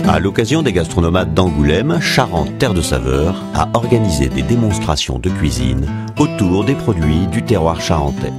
À l'occasion des gastronomates d'Angoulême, Charente Terre de Saveur a organisé des démonstrations de cuisine autour des produits du terroir charentais.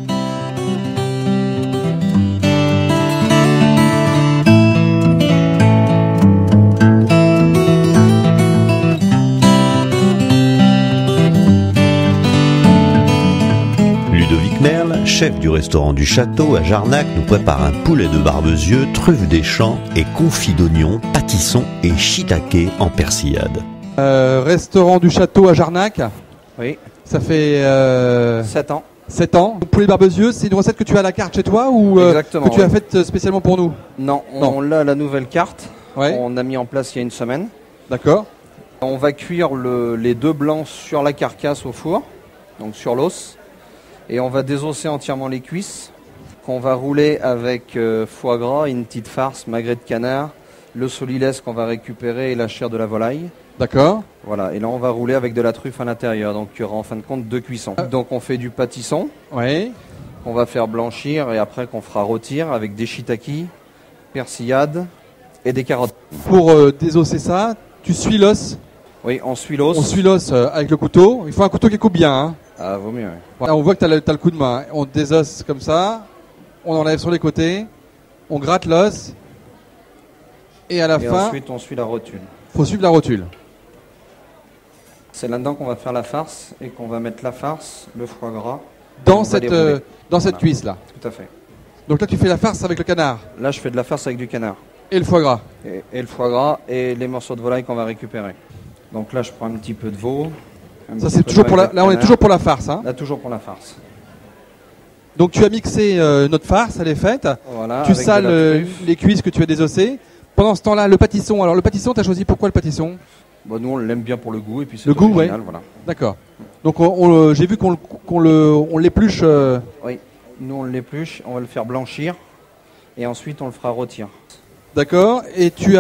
Ludovic Merle, chef du restaurant du Château à Jarnac, nous prépare un poulet de barbezieux, truffe des champs et confit d'oignons, pâtisson et shiitake en persillade. Restaurant du Château à Jarnac. Oui. Ça fait 7 ans. 7 ans. Poulet barbezieux, c'est une recette que tu as à la carte chez toi ou Exactement, que tu as faite spécialement pour nous? Non, on l'a la nouvelle carte. Ouais. On a mis en place il y a une semaine. D'accord. On va cuire les deux blancs sur la carcasse au four, donc sur l'os. Et on va désosser entièrement les cuisses, qu'on va rouler avec foie gras, une petite farce, magret de canard, le solilès qu'on va récupérer et la chair de la volaille. D'accord. Voilà, et là on va rouler avec de la truffe à l'intérieur, donc il y aura en fin de compte 2 cuissons. Donc on fait du pâtisson, Oui. qu'on va faire blanchir et après qu'on fera rôtir avec des shiitake, persillade et des carottes. Pour désosser ça, tu suis l'os. Oui, on suit l'os. On suit l'os avec le couteau. Il faut un couteau qui coupe bien. Hein. Ah, vaut mieux. Oui. Là, on voit que tu as le coup de main. On désosse comme ça. On enlève sur les côtés. On gratte l'os. Et à la fin, ensuite on suit la rotule. faut suivre la rotule. C'est là-dedans qu'on va faire la farce et qu'on va mettre la farce, le foie gras. Dans cette cuisse-là. Tout à fait. Donc là, tu fais la farce avec le canard. Là, je fais de la farce avec du canard. Et le foie gras. Et le foie gras et les morceaux de volaille qu'on va récupérer. Donc là, je prends un petit peu de veau. Ça, c'est toujours pour la, là, on est toujours pour la farce. Hein. Là, toujours pour la farce. Donc tu as mixé notre farce, elle est faite. Voilà, Tu sales les cuisses que tu as désossées. Pendant ce temps-là, le pâtisson. Alors le pâtisson, tu as choisi pourquoi le pâtisson? Bon, nous, on l'aime bien pour le goût et puis c'est le goût, original, ouais. Voilà. D'accord. Donc j'ai vu qu'on l'épluche. Oui, nous on l'épluche, on va le faire blanchir et ensuite on le fera rôtir. D'accord. Et tu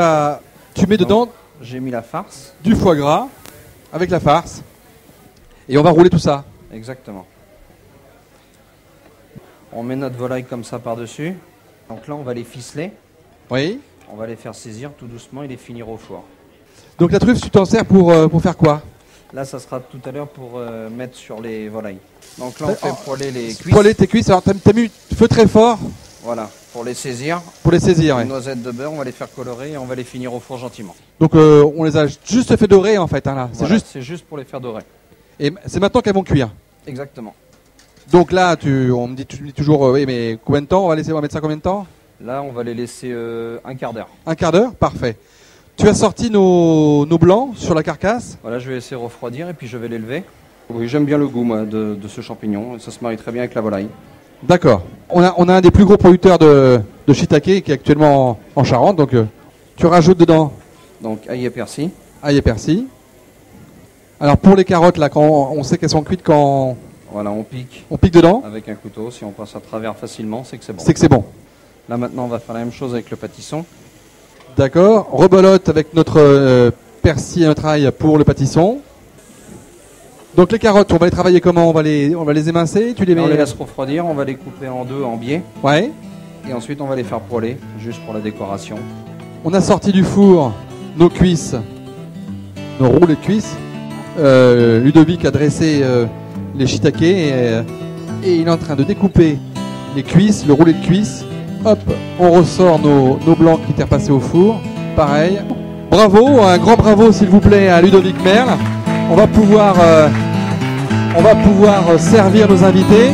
mets dedans J'ai mis la farce. du foie gras avec la farce. Et on va rouler tout ça. Exactement. On met notre volaille comme ça par-dessus. Donc là, on va les ficeler. Oui. On va les faire saisir tout doucement et les finir au four. Donc la truffe, tu t'en sers pour faire quoi? Là, ça sera tout à l'heure pour mettre sur les volailles. Donc là, on fait poêler les cuisses. Poêler tes cuisses. Alors t'as mis feu très fort Voilà, pour les saisir. pour les saisir. Une Ouais. noisette de beurre, on va les faire colorer et on va les finir au four gentiment. Donc on les a juste fait dorer en fait. Hein, là. Voilà, C'est juste. c'est juste pour les faire dorer. Et c'est maintenant qu'elles vont cuire. Exactement. Donc là, tu me dis toujours, oui, mais combien de temps on va mettre ça combien de temps? Là, on va les laisser un quart d'heure. Un quart d'heure? Parfait. Tu as sorti nos blancs sur la carcasse. Voilà, je vais laisser refroidir et puis je vais les lever. Oui, j'aime bien le goût moi, de ce champignon. Ça se marie très bien avec la volaille. D'accord. On a un des plus gros producteurs de shiitake qui est actuellement en Charente. Donc tu rajoutes dedans Donc, ail et persil. ail et persil. Alors pour les carottes, là, quand on sait qu'elles sont cuites, quand Voilà, on pique on pique dedans, avec un couteau. Si on passe à travers facilement, c'est que c'est bon. c'est que c'est bon. Là, maintenant, on va faire la même chose avec le pâtisson. D'accord. Rebelote avec notre persil et notre ail pour le pâtisson. Donc les carottes, on va les travailler comment? On va les émincer. Tu les mets. On les laisse refroidir. On va les couper en deux en biais. Ouais. Et ensuite, on va les faire poêler, juste pour la décoration. On a sorti du four nos cuisses, nos roulés de cuisses. Ludovic a dressé les shiitake et il est en train de découper les cuisses, le roulé de cuisses. Hop, on ressort nos blancs qui étaient repassés au four. Pareil. Bravo, un grand bravo s'il vous plaît à Ludovic Merle. On va pouvoir servir nos invités.